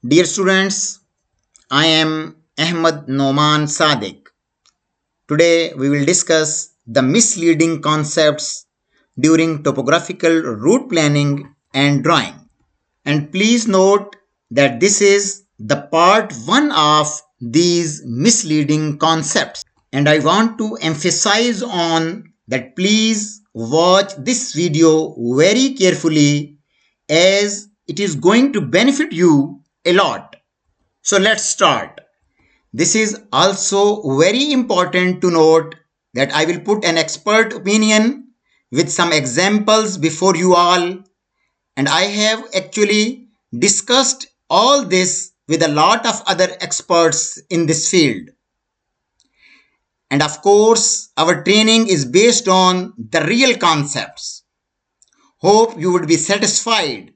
Dear students, I am Ahmad Noman SADIQ. Today we will discuss the misleading concepts during topographical route planning and drawing. And please note that this is the part 1 of these misleading concepts. And I want to emphasize on that please watch this video very carefully as it is going to benefit you a lot. So let's start. This is also very important to note that I will put an expert opinion with some examples before you all, and I have actually discussed all this with a lot of other experts in this field. And of course, our training is based on the real concepts. Hope you would be satisfied,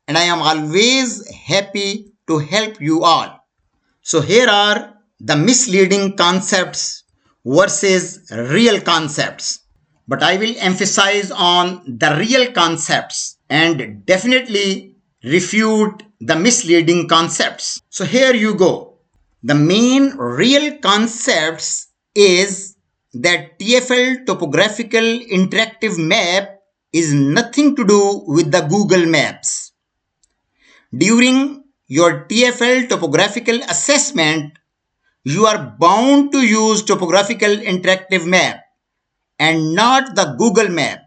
and I am always happy to help you all. So here are the misleading concepts versus real concepts. But I will emphasize on the real concepts and definitely refute the misleading concepts. So here you go. The main real concepts is that TFL Topographical Interactive Map is nothing to do with the Google Maps. During your TFL topographical assessment, you are bound to use Topographical Interactive Map and not the Google Map.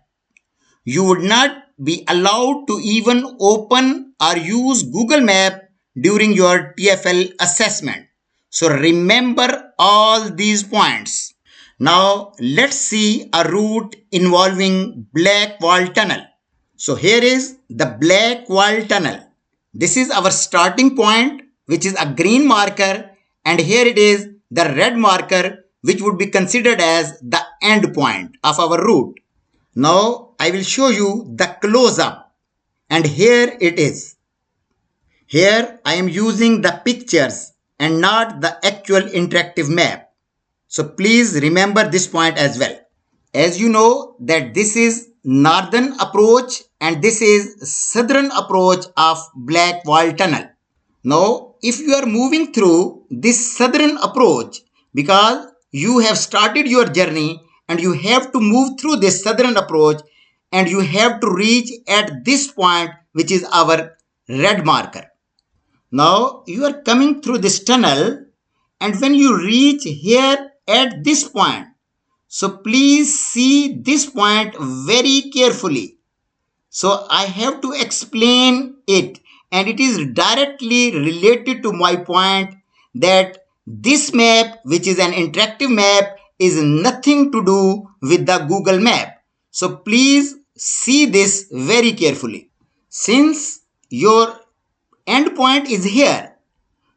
You would not be allowed to even open or use Google Map during your TFL assessment. So remember all these points. Now let's see a route involving Black Wall Tunnel. So here is the Black Wall Tunnel. This is our starting point, which is a green marker, and here it is the red marker, which would be considered as the end point of our route. Now I will show you the close-up, and here it is. Here I am using the pictures and not the actual interactive map. So please remember this point as well. As you know that this is northern approach and this is southern approach of Black Wall Tunnel. Now if you are moving through this southern approach, because you have started your journey and you have to move through this southern approach and you have to reach at this point, which is our red marker. Now you are coming through this tunnel, and when you reach here at this point, so please see this point very carefully. So I have to explain it, and it is directly related to my point that this map, which is an interactive map, is nothing to do with the Google Map. So please see this very carefully. Since your end point is here,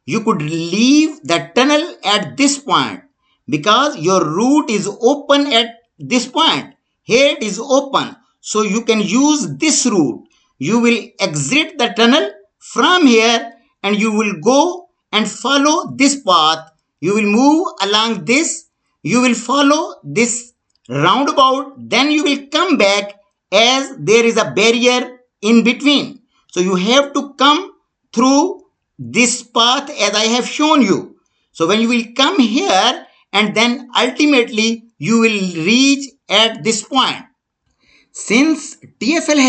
you could leave the tunnel at this point because your route is open at this point. Here it is open, so you can use this route. You will exit the tunnel from here and you will go and follow this path. You will move along this. You will follow this roundabout. Then you will come back as there is a barrier in between. So you have to come through this path as I have shown you. So when you will come here and then ultimately you will reach at this point. Since TFL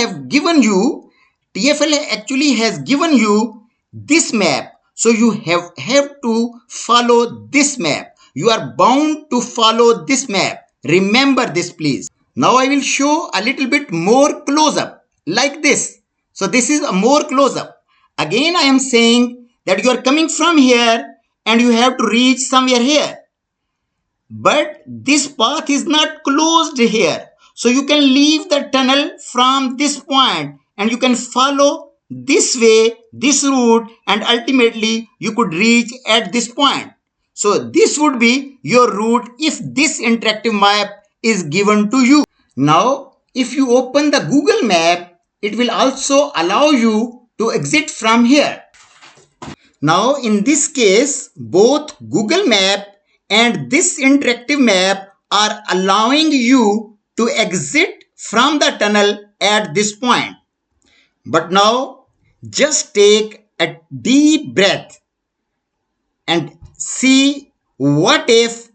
actually has given you this map. So you have to follow this map. You are bound to follow this map. Remember this please. Now I will show a little bit more close up like this. So this is a more close up. Again I am saying that you are coming from here and you have to reach somewhere here. But this path is not closed here. So you can leave the tunnel from this point and you can follow this way, this route, and ultimately you could reach at this point. So this would be your route if this interactive map is given to you. Now, if you open the Google map, it will also allow you to exit from here. Now, in this case, both Google map and this interactive map are allowing you to exit from the tunnel at this point. But now just take a deep breath and see what if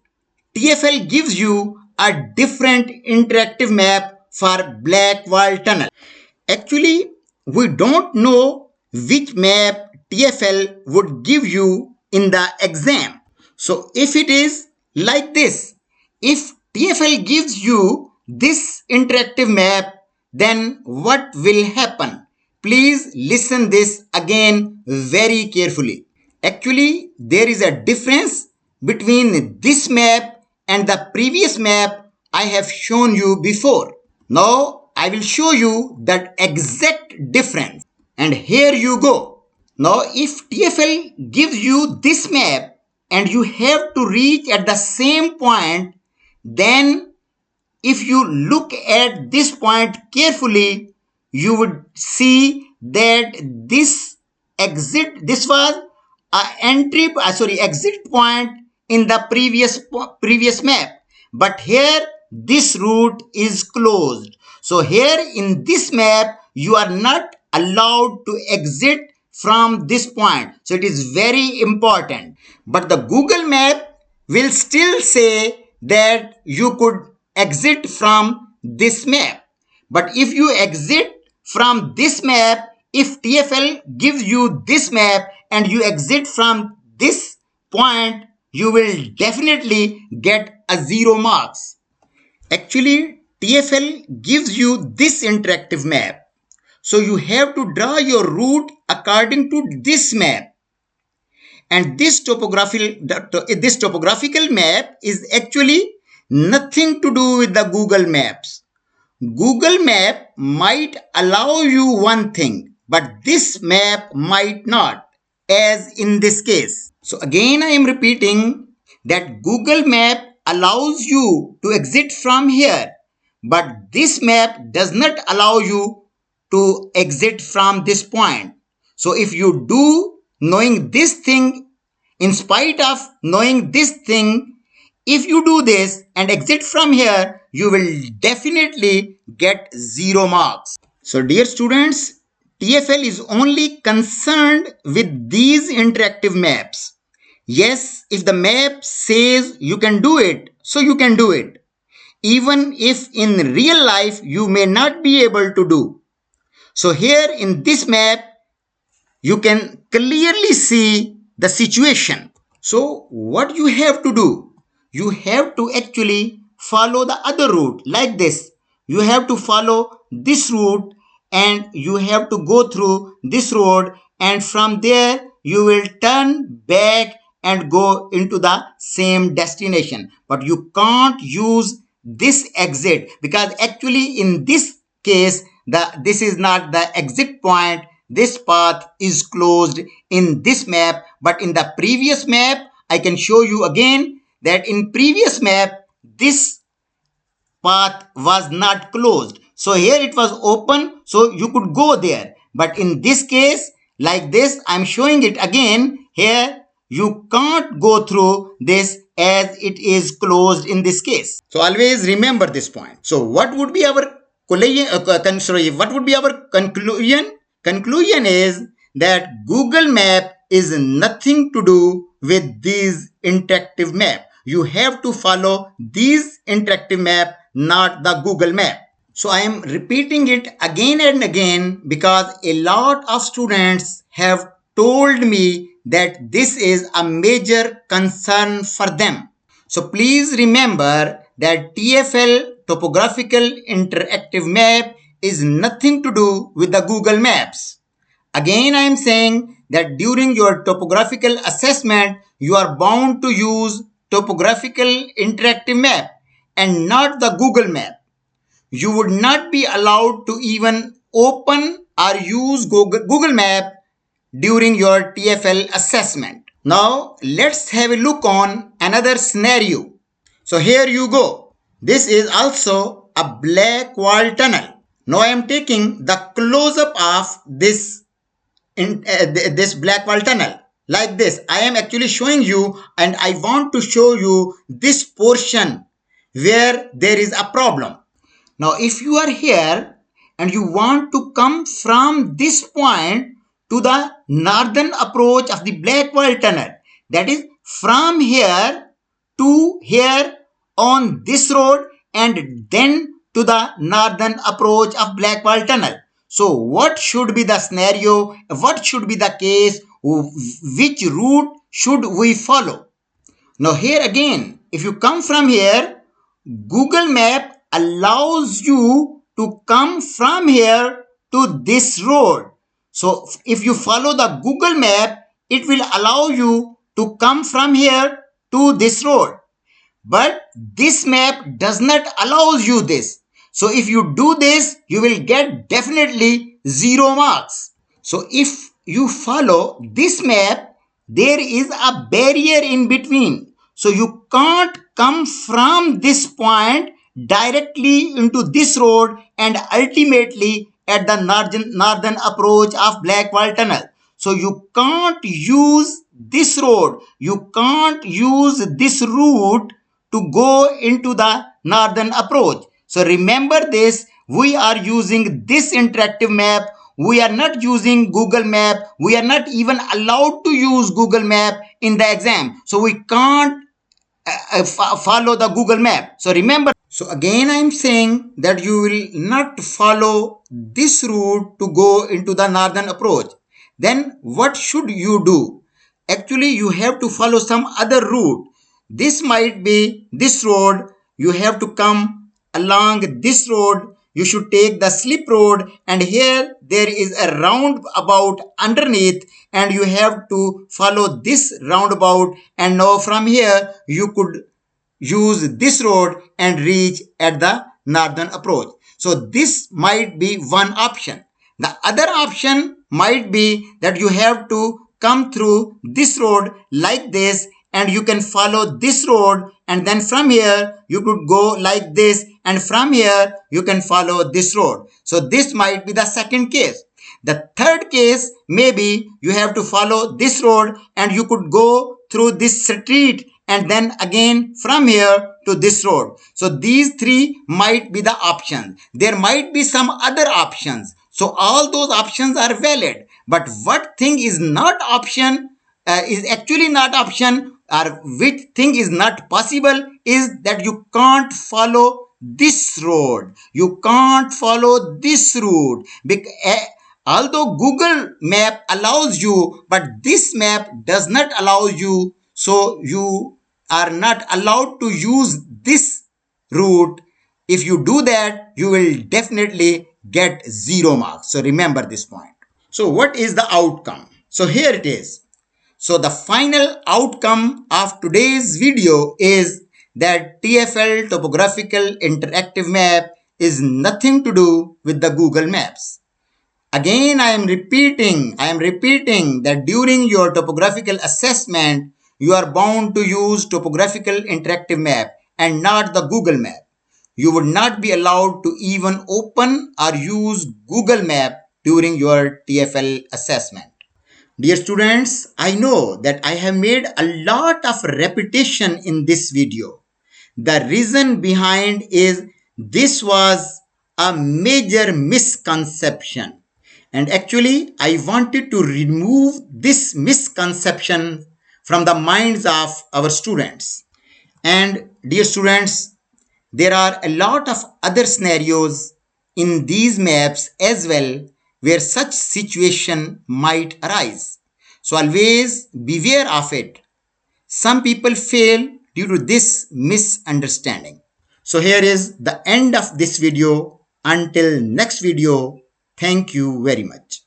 TFL gives you a different interactive map for black wall tunnel. Actually, we don't know which map TFL would give you in the exam. So if it is like this, if TFL gives you this interactive map, then what will happen? Please listen this again very carefully. Actually, there is a difference between this map and the previous map I have shown you before. Now I will show you that exact difference. And here you go. Now if TFL gives you this map and you have to reach at the same point, then if you look at this point carefully, you would see that this was a exit point in the previous map, but here this route is closed. So here in this map you are not allowed to exit from this point. So it is very important, but the Google map will still say that you could exit from this map. But if you exit from this map, if TFL gives you this map and you exit from this point, you will definitely get a 0 marks. Actually, TFL gives you this interactive map. So you have to draw your route according to this map. And this topographical map is actually nothing to do with the Google Maps. Google Map might allow you one thing, but this map might not, as in this case. So again I am repeating that Google Map allows you to exit from here, but this map does not allow you to exit from this point. So if you do knowing this thing, in spite of knowing this thing, if you do this and exit from here, you will definitely get 0 marks. So dear students, TFL is only concerned with these interactive maps. Yes, if the map says you can do it, so you can do it. Even if in real life you may not be able to do. So here in this map, you can clearly see the situation. So what you have to do? You have to actually follow the other route like this. You have to follow this route and you have to go through this road, and from there you will turn back and go into the same destination. But you can't use this exit, because actually in this case this is not the exit point. This path is closed in this map, but in the previous map I can show you again that in previous map this path was not closed. So here it was open, so you could go there. But in this case, like this, I'm showing it again. Here you can't go through this as it is closed in this case. So always remember this point. So what would be our conclusion? Conclusion is that Google Map is nothing to do with these interactive map. You have to follow these interactive map, not the Google Map. So I am repeating it again and again because a lot of students have told me that this is a major concern for them. So please remember that TFL Topographical Interactive Map is nothing to do with the Google Maps. Again I am saying that during your topographical assessment, you are bound to use Topographical Interactive Map and not the Google Map. You would not be allowed to even open or use Google Map during your TFL assessment. Now let's have a look on another scenario. So here you go. This is also a black wall tunnel. Now I am taking the close-up of this black wall tunnel. Like this, I am actually showing you, and I want to show you this portion where there is a problem. Now if you are here and you want to come from this point to the northern approach of the Blackwall Tunnel. That is from here to here on this road and then to the northern approach of Blackwall Tunnel. So what should be the scenario? What should be the case? Which route should we follow? Now here again, if you come from here, Google Map allows you to come from here to this road. So if you follow the Google Map, it will allow you to come from here to this road. But this map does not allow you this. So if you do this, you will get definitely 0 marks. So if you follow this map, there is a barrier in between. So you can't come from this point directly into this road and ultimately at the northern approach of Blackwall Tunnel. So you can't use this road. You can't use this route to go into the northern approach. So remember this, we are using this interactive map. We are not using Google Map. We are not even allowed to use Google Map in the exam. So we can't follow the Google Map. So remember. So again I am saying that you will not follow this route to go into the northern approach. Then what should you do? Actually you have to follow some other route. This might be this road. You have to come along this road. You should take the slip road and here there is a roundabout underneath and you have to follow this roundabout, and now from here you could use this road and reach at the northern approach. So this might be one option. The other option might be that you have to come through this road like this and you can follow this road, and then from here you could go like this and from here you can follow this road. So this might be the second case. The third case, maybe you have to follow this road and you could go through this street and then again from here to this road. So these three might be the options. There might be some other options. So all those options are valid. But what thing is not option, is actually not option, or which thing is not possible is that you can't follow this road. You can't follow this route. Although Google Map allows you, but this map does not allow you. So you are not allowed to use this route. If you do that, you will definitely get 0 marks. So remember this point. So what is the outcome? So here it is. So the final outcome of today's video is that TFL Topographical Interactive Map is nothing to do with the Google Maps. Again, I am repeating that during your topographical assessment, you are bound to use Topographical Interactive Map and not the Google Map. You would not be allowed to even open or use Google Map during your TFL assessment. Dear students, I know that I have made a lot of repetition in this video. The reason behind is this was a major misconception. And actually, I wanted to remove this misconception from the minds of our students. And dear students, there are a lot of other scenarios in these maps as well where such situation might arise. So always beware of it. Some people fail due to this misunderstanding. So here is the end of this video. Until next video, thank you very much.